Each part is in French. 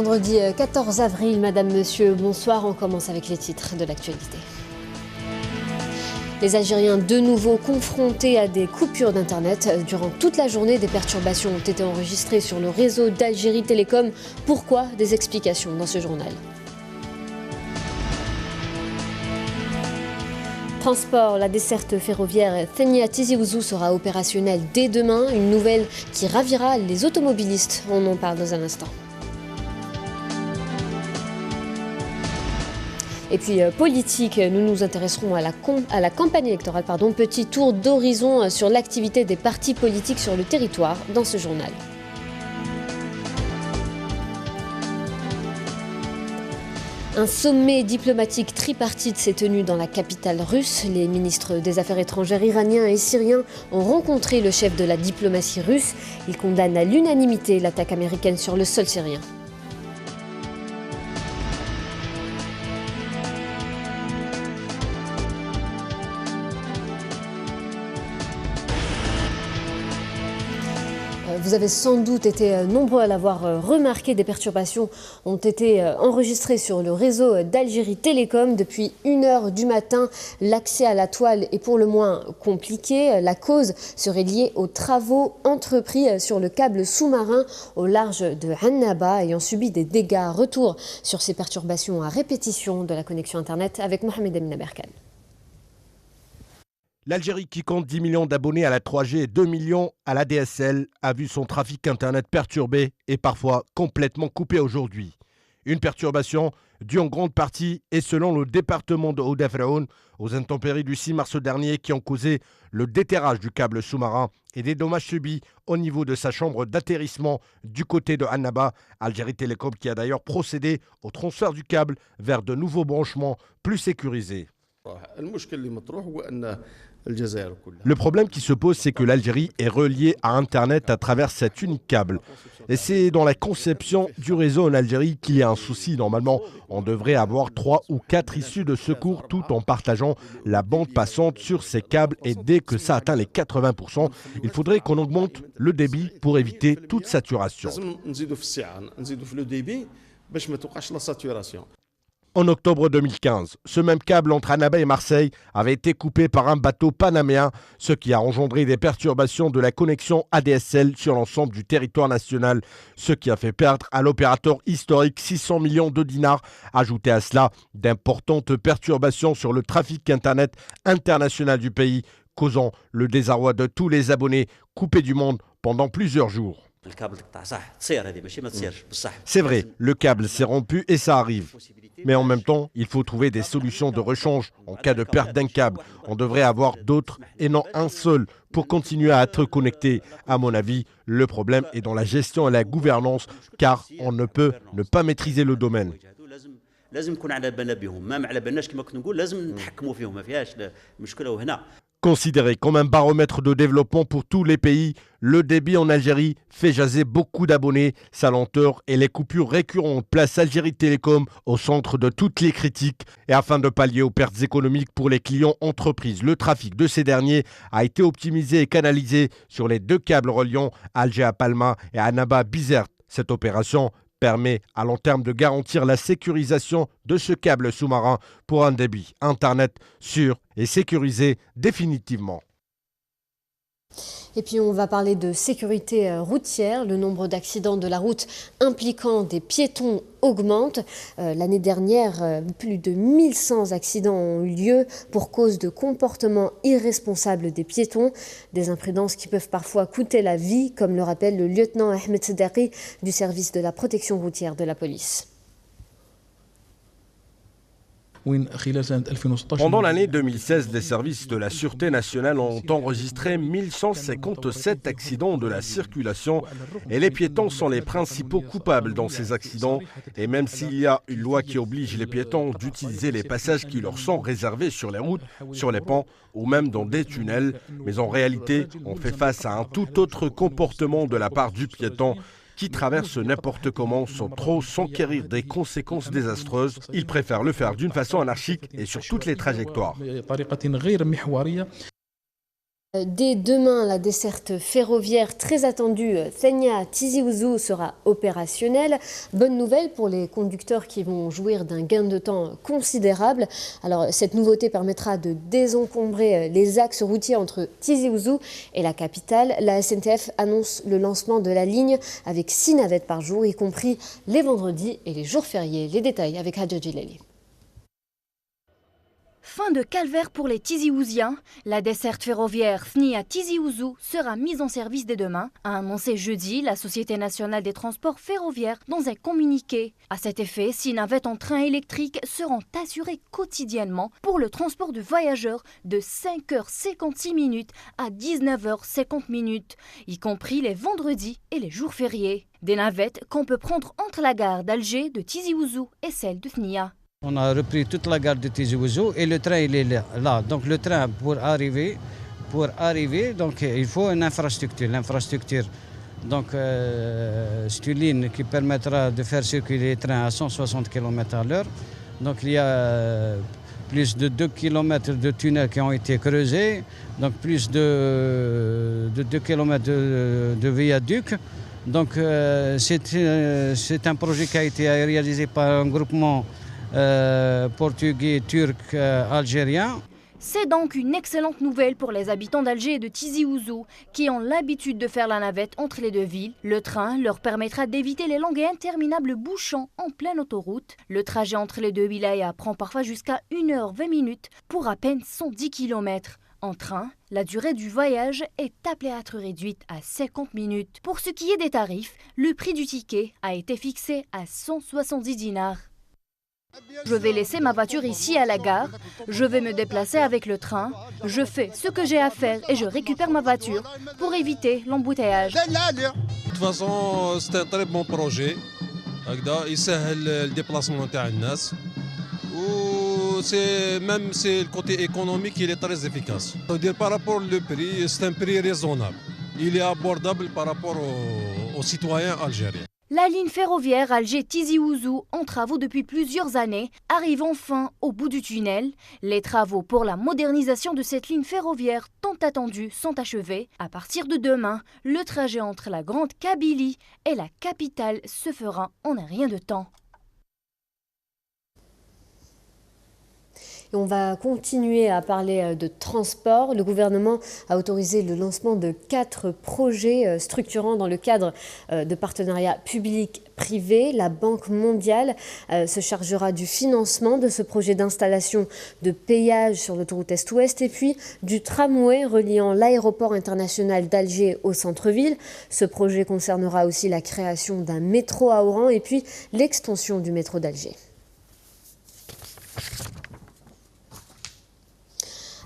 Vendredi 14 avril, Madame, Monsieur, bonsoir. On commence avec les titres de l'actualité. Les Algériens de nouveau confrontés à des coupures d'Internet. Durant toute la journée, des perturbations ont été enregistrées sur le réseau d'Algérie Télécom. Pourquoi? Des explications dans ce journal. Transport, la desserte ferroviaire Fenia-Tizi Ouzou sera opérationnelle dès demain. Une nouvelle qui ravira les automobilistes. On en parle dans un instant. Et puis politique, nous nous intéresserons à la campagne électorale. Petit tour d'horizon sur l'activité des partis politiques sur le territoire dans ce journal. Un sommet diplomatique tripartite s'est tenu dans la capitale russe. Les ministres des Affaires étrangères iraniens et syriens ont rencontré le chef de la diplomatie russe. Ils condamnent à l'unanimité l'attaque américaine sur le sol syrien. Vous avez sans doute été nombreux à l'avoir remarqué, des perturbations ont été enregistrées sur le réseau d'Algérie Télécom. Depuis 1h du matin, l'accès à la toile est pour le moins compliqué. La cause serait liée aux travaux entrepris sur le câble sous-marin au large de Annaba, ayant subi des dégâts. Retour sur ces perturbations à répétition de la connexion Internet avec Mohamed Amina Berkane. L'Algérie, qui compte 10 millions d'abonnés à la 3G et 2 millions à la DSL, a vu son trafic Internet perturbé et parfois complètement coupé aujourd'hui. Une perturbation due en grande partie, et selon le département de Oudafraoun, aux intempéries du 6 mars dernier qui ont causé le déterrage du câble sous-marin et des dommages subis au niveau de sa chambre d'atterrissement du côté de Annaba. Algérie Télécom qui a d'ailleurs procédé au transfert du câble vers de nouveaux branchements plus sécurisés. Le problème qui se pose, c'est que l'Algérie est reliée à Internet à travers cet unique câble. Et c'est dans la conception du réseau en Algérie qu'il y a un souci. Normalement, on devrait avoir 3 ou 4 issues de secours tout en partageant la bande passante sur ces câbles. Et dès que ça atteint les 80%, il faudrait qu'on augmente le débit pour éviter toute saturation. En octobre 2015, ce même câble entre Annaba et Marseille avait été coupé par un bateau panaméen, ce qui a engendré des perturbations de la connexion ADSL sur l'ensemble du territoire national, ce qui a fait perdre à l'opérateur historique 600 millions de dinars. Ajoutez à cela d'importantes perturbations sur le trafic Internet international du pays, causant le désarroi de tous les abonnés coupés du monde pendant plusieurs jours. C'est vrai, le câble s'est rompu et ça arrive. Mais en même temps, il faut trouver des solutions de rechange en cas de perte d'un câble. On devrait avoir d'autres et non un seul pour continuer à être connecté. À mon avis, le problème est dans la gestion et la gouvernance, car on ne peut ne pas maîtriser le domaine. Considéré comme un baromètre de développement pour tous les pays, le débit en Algérie fait jaser beaucoup d'abonnés. Sa lenteur et les coupures récurrentes placent Algérie Télécom au centre de toutes les critiques. Et afin de pallier aux pertes économiques pour les clients entreprises, le trafic de ces derniers a été optimisé et canalisé sur les 2 câbles reliant Alger à Palma et Annaba Bizerte. Cette opération permet à long terme de garantir la sécurisation de ce câble sous-marin pour un débit Internet sûr et sécurisé définitivement. Et puis on va parler de sécurité routière. Le nombre d'accidents de la route impliquant des piétons augmente. L'année dernière, plus de 1100 accidents ont eu lieu pour cause de comportements irresponsables des piétons. Des imprudences qui peuvent parfois coûter la vie, comme le rappelle le lieutenant Ahmed Sedari du service de la protection routière de la police. Pendant l'année 2016, les services de la Sûreté nationale ont enregistré 1157 accidents de la circulation et les piétons sont les principaux coupables dans ces accidents. Et même s'il y a une loi qui oblige les piétons d'utiliser les passages qui leur sont réservés sur les routes, sur les ponts ou même dans des tunnels, mais en réalité, on fait face à un tout autre comportement de la part du piéton qui traversent n'importe comment sans trop s'enquérir des conséquences désastreuses. Ils préfèrent le faire d'une façon anarchique et sur toutes les trajectoires. Dès demain, la desserte ferroviaire très attendue Fenia-Tizi Ouzou sera opérationnelle. Bonne nouvelle pour les conducteurs qui vont jouir d'un gain de temps considérable. Alors, cette nouveauté permettra de désencombrer les axes routiers entre Tizi Ouzou et la capitale. La SNTF annonce le lancement de la ligne avec 6 navettes par jour, y compris les vendredis et les jours fériés. Les détails avec Hadja Djilali. Fin de calvaire pour les Tizi-Ouziens. La desserte ferroviaire Fnia-Tizi Ouzou sera mise en service dès demain, a annoncé jeudi la Société nationale des transports ferroviaires dans un communiqué. À cet effet, 6 navettes en train électrique seront assurées quotidiennement pour le transport de voyageurs de 5h56 à 19h50, y compris les vendredis et les jours fériés. Des navettes qu'on peut prendre entre la gare d'Alger de Tizi Ouzou et celle de Fnia. On a repris toute la gare de Tizi Ouzou et le train il est là. Donc le train pour arriver, donc il faut une infrastructure. L'infrastructure, donc c'est une ligne qui permettra de faire circuler les trains à 160 km à l'heure. Donc il y a plus de 2 km de tunnels qui ont été creusés, donc plus de 2 km de viaducs. Donc c'est un projet qui a été réalisé par un groupement portugais, turc, algérien. C'est donc une excellente nouvelle pour les habitants d'Alger et de Tizi Ouzou qui ont l'habitude de faire la navette entre les deux villes. Le train leur permettra d'éviter les longs et interminables bouchons en pleine autoroute. Le trajet entre les deux wilayas prend parfois jusqu'à 1h20 pour à peine 110 km. En train, la durée du voyage est appelée à être réduite à 50 minutes. Pour ce qui est des tarifs, le prix du ticket a été fixé à 170 dinars. Je vais laisser ma voiture ici à la gare, je vais me déplacer avec le train, je fais ce que j'ai à faire et je récupère ma voiture pour éviter l'embouteillage. De toute façon, c'est un très bon projet. يسهل الديبلاسمون تاع الناس. Même c'est le côté économique, il est très efficace. Par rapport au prix, c'est un prix raisonnable. Il est abordable par rapport aux citoyens algériens. La ligne ferroviaire Alger-Tizi Ouzou, en travaux depuis plusieurs années, arrive enfin au bout du tunnel. Les travaux pour la modernisation de cette ligne ferroviaire tant attendue sont achevés. À partir de demain, le trajet entre la Grande Kabylie et la capitale se fera en un rien de temps. Et on va continuer à parler de transport. Le gouvernement a autorisé le lancement de 4 projets structurants dans le cadre de partenariats publics-privés. La Banque mondiale se chargera du financement de ce projet d'installation de péage sur l'autoroute Est-Ouest et puis du tramway reliant l'aéroport international d'Alger au centre-ville. Ce projet concernera aussi la création d'un métro à Oran et puis l'extension du métro d'Alger.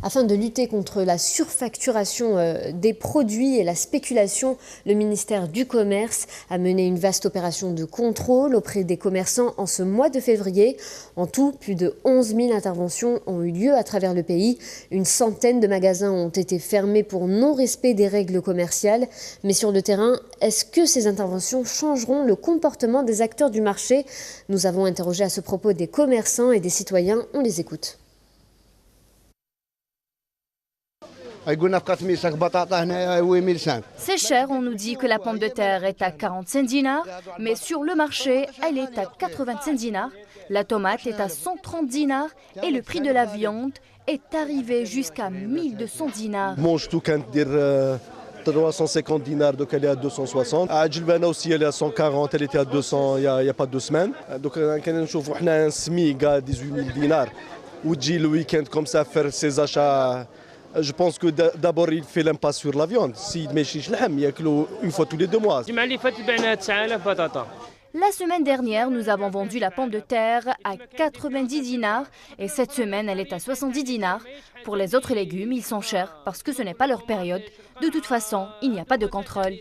Afin de lutter contre la surfacturation des produits et la spéculation, le ministère du Commerce a mené une vaste opération de contrôle auprès des commerçants en ce mois de février. En tout, plus de 11 000 interventions ont eu lieu à travers le pays. Une centaine de magasins ont été fermés pour non-respect des règles commerciales. Mais sur le terrain, est-ce que ces interventions changeront le comportement des acteurs du marché? Nous avons interrogé à ce propos des commerçants et des citoyens. On les écoute. C'est cher, on nous dit que la pomme de terre est à 45 dinars, mais sur le marché, elle est à 85 dinars. La tomate est à 130 dinars et le prix de la viande est arrivé jusqu'à 1200 dinars. 350 dinars, donc elle est à 260. Adjilbana aussi, elle est à 140, elle était à 200 il n'y a pas 2 semaines. Donc, on a un SMIC à 18 000 dinars. Ou le week-end comme ça, faire ses achats. Je pense que d'abord il fait l'impasse sur la viande. S'il ne mange pas il y a une fois tous les 2 mois. La semaine dernière, nous avons vendu la pomme de terre à 90 dinars et cette semaine, elle est à 70 dinars. Pour les autres légumes, ils sont chers parce que ce n'est pas leur période. De toute façon, il n'y a pas de contrôle.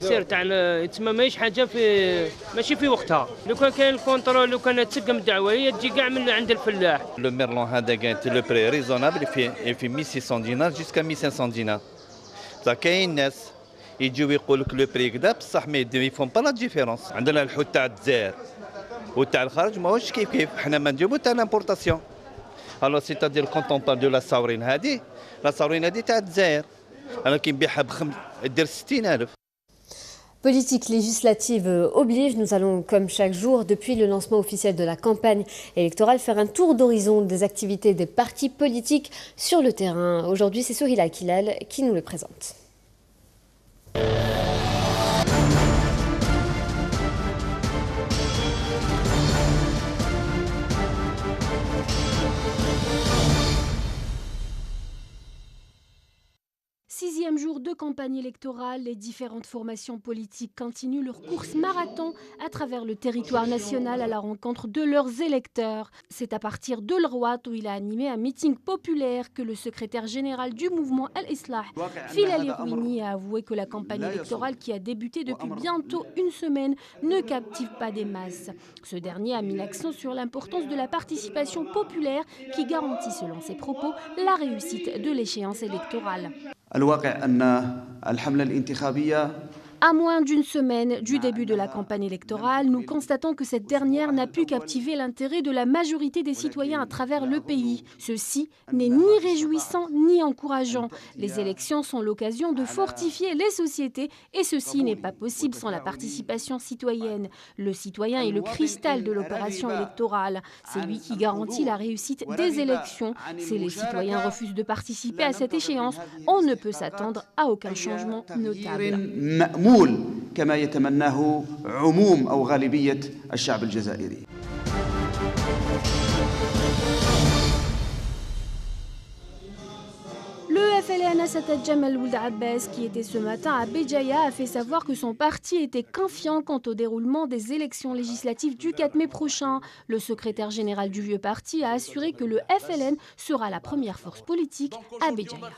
Le merlan le prix est raisonnable, il fait 1600 dinars jusqu'à 1500 dinars. يجيو يقول لك لو بري كذا بصح ما يفهم با لا ديفيرونس. عندنا الحوت تاع الجزائر وتاع الخارج ماهوش كيف حنا ما نديرو تاع لامبورطاسيون. الو سيتادير كونت اون بار دو لا صاورين هذه تاع الجزائر انا كنبيعها دير 60000. Politique législative oblige, nous allons comme chaque jour depuis le lancement officiel de la campagne électorale faire un tour d'horizon des activités des partis politiques sur le terrain. Aujourd'hui c'est Sohila Kilal qui nous le présente. Sixième jour de campagne électorale, les différentes formations politiques continuent leur course marathon à travers le territoire national à la rencontre de leurs électeurs. C'est à partir de l'Rouat où il a animé un meeting populaire que le secrétaire général du mouvement Al-Islah, Filal Irouini, a avoué que la campagne électorale qui a débuté depuis bientôt une semaine ne captive pas des masses. Ce dernier a mis l'accent sur l'importance de la participation populaire qui garantit, selon ses propos, la réussite de l'échéance électorale. À moins d'une semaine du début de la campagne électorale, nous constatons que cette dernière n'a pu captiver l'intérêt de la majorité des citoyens à travers le pays. Ceci n'est ni réjouissant ni encourageant. Les élections sont l'occasion de fortifier les sociétés et ceci n'est pas possible sans la participation citoyenne. Le citoyen est le cristal de l'opération électorale. C'est lui qui garantit la réussite des élections. Si les citoyens refusent de participer à cette échéance, on ne peut s'attendre à aucun changement notable. كما يتمناه عموم أو غالبية الشعب الجزائري. Le FLN Assata Jamal Ould Abbas, qui était ce matin à Béjaïa, a fait savoir que son parti était confiant quant au déroulement des élections législatives du 4 mai prochain. Le secrétaire général du vieux parti a assuré que le FLN sera la première force politique à Béjaïa.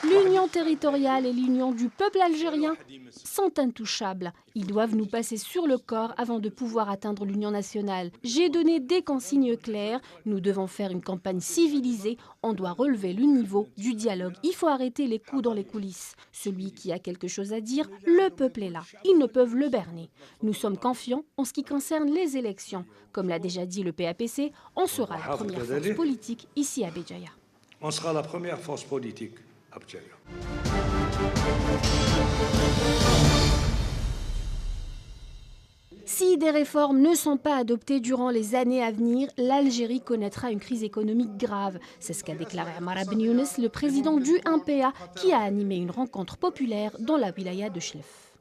L'union territoriale et l'union du peuple algérien sont intouchables. Ils doivent nous passer sur le corps avant de pouvoir atteindre l'union nationale. J'ai donné des consignes claires. Nous devons faire une campagne civilisée. On doit relever le niveau du dialogue. Il faut arrêter les coups dans les coulisses. Celui qui a quelque chose à dire, le peuple est là. Ils ne peuvent le berner. Nous sommes confiants en ce qui concerne les élections. Comme l'a déjà dit le PAPC, on sera la première force politique ici à Béjaïa. On sera la première force politique à Béjaïa. Si des réformes ne sont pas adoptées durant les années à venir, l'Algérie connaîtra une crise économique grave. C'est ce qu'a déclaré Amara Ben Younes, le président du 1PA, qui a animé une rencontre populaire dans la wilaya de Chlef.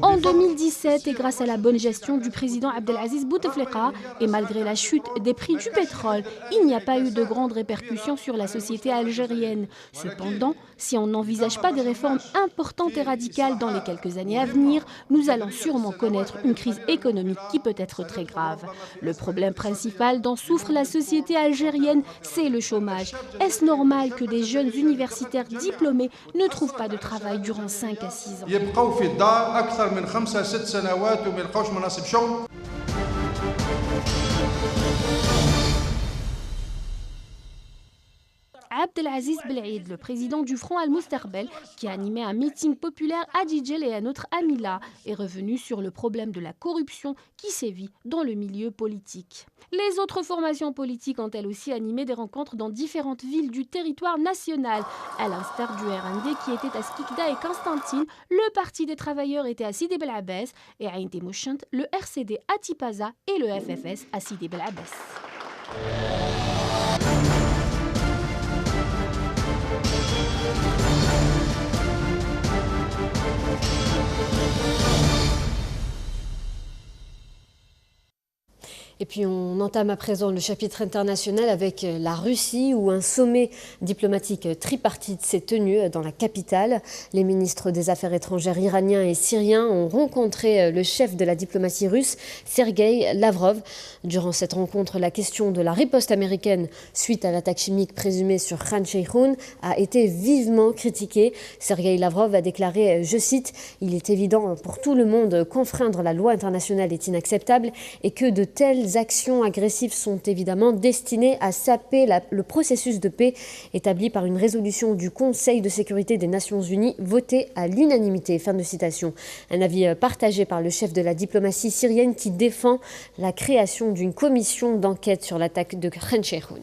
En 2017, et grâce à la bonne gestion du président Abdelaziz Bouteflika, et malgré la chute des prix du pétrole, il n'y a pas eu de grandes répercussions sur la société algérienne. Cependant, si on n'envisage pas des réformes importantes et radicales dans les quelques années à venir, nous allons sûrement connaître une crise économique qui peut être très grave. Le problème principal dont souffre la société algérienne, c'est le chômage. Est-ce normal que des jeunes universitaires diplômés ne trouvent pas de travail durant 5 à 6 ans ? أكثر من 5-6 سنوات وما يلقاوش مناصب شغل. Abdelaziz Belhaïd, le président du Front Al-Moustarbel, qui a animé un meeting populaire à Djidjel et à notre Amila, est revenu sur le problème de la corruption qui sévit dans le milieu politique. Les autres formations politiques ont elles aussi animé des rencontres dans différentes villes du territoire national. À l'instar du RND qui était à Skikda et Constantine, le Parti des travailleurs était à Sidi Bel Abbès et à Intemouchant, le RCD à Tipaza et le FFS à Sidi Bel Abbès. Et puis on entame à présent le chapitre international avec la Russie où un sommet diplomatique tripartite s'est tenu dans la capitale. Les ministres des Affaires étrangères iraniens et syriens ont rencontré le chef de la diplomatie russe, Sergueï Lavrov. Durant cette rencontre, la question de la riposte américaine suite à l'attaque chimique présumée sur Khan Sheikhoun a été vivement critiquée. Sergueï Lavrov a déclaré, je cite, « Il est évident pour tout le monde qu'enfreindre la loi internationale est inacceptable et que de telles telles actions agressives sont évidemment destinées à saper le processus de paix établi par une résolution du Conseil de sécurité des Nations Unies votée à l'unanimité. Fin de citation. Un avis partagé par le chef de la diplomatie syrienne qui défend la création d'une commission d'enquête sur l'attaque de Khan Sheikhoun.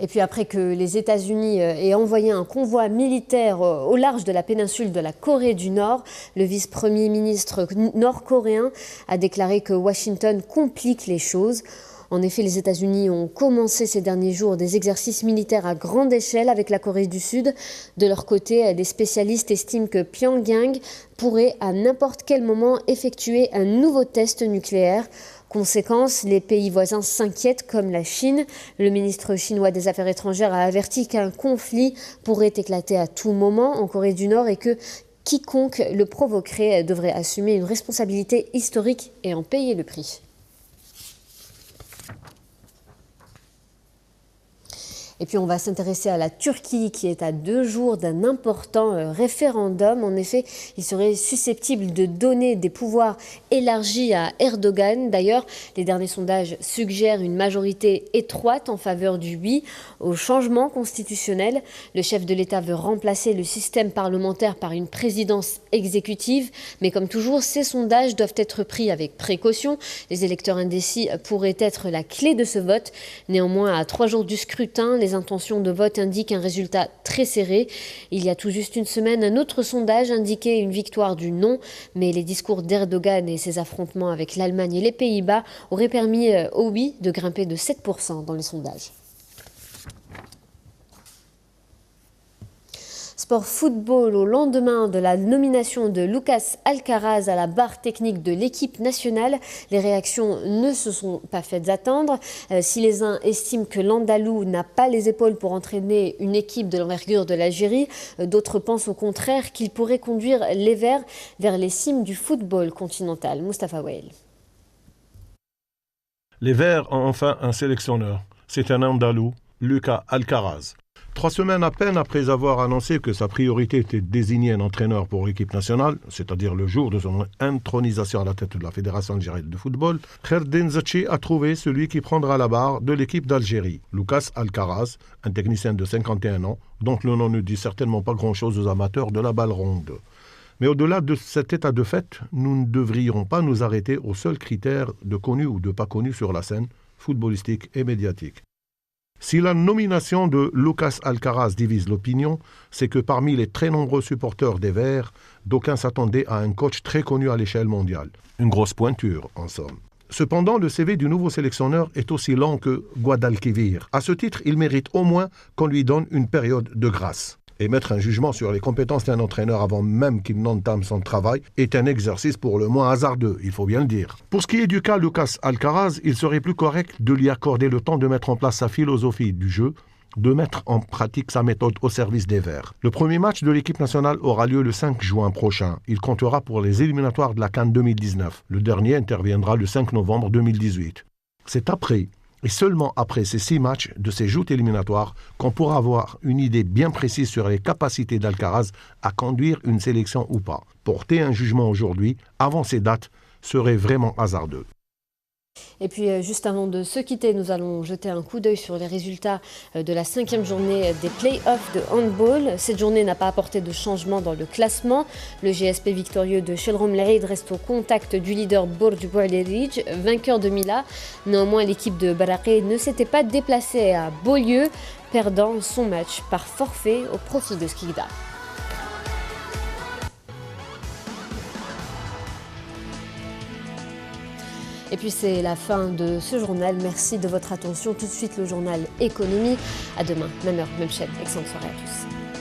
Et puis après que les États-Unis aient envoyé un convoi militaire au large de la péninsule de la Corée du Nord, le vice-premier ministre nord-coréen a déclaré que Washington complique les choses. En effet, les États-Unis ont commencé ces derniers jours des exercices militaires à grande échelle avec la Corée du Sud. De leur côté, des spécialistes estiment que Pyongyang pourrait à n'importe quel moment effectuer un nouveau test nucléaire. Conséquence, les pays voisins s'inquiètent comme la Chine. Le ministre chinois des Affaires étrangères a averti qu'un conflit pourrait éclater à tout moment en Corée du Nord et que quiconque le provoquerait devrait assumer une responsabilité historique et en payer le prix. Et puis on va s'intéresser à la Turquie qui est à 2 jours d'un important référendum. En effet, il serait susceptible de donner des pouvoirs élargis à Erdogan. D'ailleurs, les derniers sondages suggèrent une majorité étroite en faveur du oui au changement constitutionnel. Le chef de l'État veut remplacer le système parlementaire par une présidence exécutive. Mais comme toujours, ces sondages doivent être pris avec précaution. Les électeurs indécis pourraient être la clé de ce vote. Néanmoins, à 3 jours du scrutin, les intentions de vote indiquent un résultat très serré. Il y a tout juste une semaine, un autre sondage indiquait une victoire du non, mais les discours d'Erdogan et ses affrontements avec l'Allemagne et les Pays-Bas auraient permis au oui de grimper de 7% dans les sondages. Sport football, au lendemain de la nomination de Lucas Alcaraz à la barre technique de l'équipe nationale, les réactions ne se sont pas faites attendre. Si les uns estiment que l'Andalou n'a pas les épaules pour entraîner une équipe de l'envergure de l'Algérie, d'autres pensent au contraire qu'il pourrait conduire les Verts vers les cimes du football continental. Moustapha Wael. Les Verts ont enfin un sélectionneur. C'est un Andalou, Lucas Alcaraz. 3 semaines à peine après avoir annoncé que sa priorité était de désigner un entraîneur pour l'équipe nationale, c'est-à-dire le jour de son intronisation à la tête de la Fédération algérienne de football, Kherdin Zetchi a trouvé celui qui prendra la barre de l'équipe d'Algérie, Lucas Alcaraz, un technicien de 51 ans, dont le nom ne dit certainement pas grand-chose aux amateurs de la balle ronde. Mais au-delà de cet état de fait, nous ne devrions pas nous arrêter aux seuls critères de connu ou de pas connu sur la scène footballistique et médiatique. Si la nomination de Lucas Alcaraz divise l'opinion, c'est que parmi les très nombreux supporters des Verts, d'aucuns s'attendaient à un coach très connu à l'échelle mondiale. Une grosse pointure, en somme. Cependant, le CV du nouveau sélectionneur est aussi lent que Guadalquivir. À ce titre, il mérite au moins qu'on lui donne une période de grâce. Émettre un jugement sur les compétences d'un entraîneur avant même qu'il n'entame son travail est un exercice pour le moins hasardeux, il faut bien le dire. Pour ce qui est du cas Lucas Alcaraz, il serait plus correct de lui accorder le temps de mettre en place sa philosophie du jeu, de mettre en pratique sa méthode au service des Verts. Le premier match de l'équipe nationale aura lieu le 5 juin prochain. Il comptera pour les éliminatoires de la CAN 2019. Le dernier interviendra le 5 novembre 2018. C'est après, et seulement après ces 6 matchs de ces joutes éliminatoires, qu'on pourra avoir une idée bien précise sur les capacités d'Alcaraz à conduire une sélection ou pas. Porter un jugement aujourd'hui, avant ces dates, serait vraiment hasardeux. Et puis juste avant de se quitter, nous allons jeter un coup d'œil sur les résultats de la 5e journée des play-offs de handball. Cette journée n'a pas apporté de changement dans le classement. Le GSP victorieux de Shelrom Laïd reste au contact du leader Borj Boualeric, vainqueur de Mila. Néanmoins, l'équipe de Baraké ne s'était pas déplacée à Beaulieu, perdant son match par forfait au profit de Skikda. Et puis c'est la fin de ce journal. Merci de votre attention. Tout de suite le journal économie. À demain, même heure, même chaîne. Excellente soirée à tous.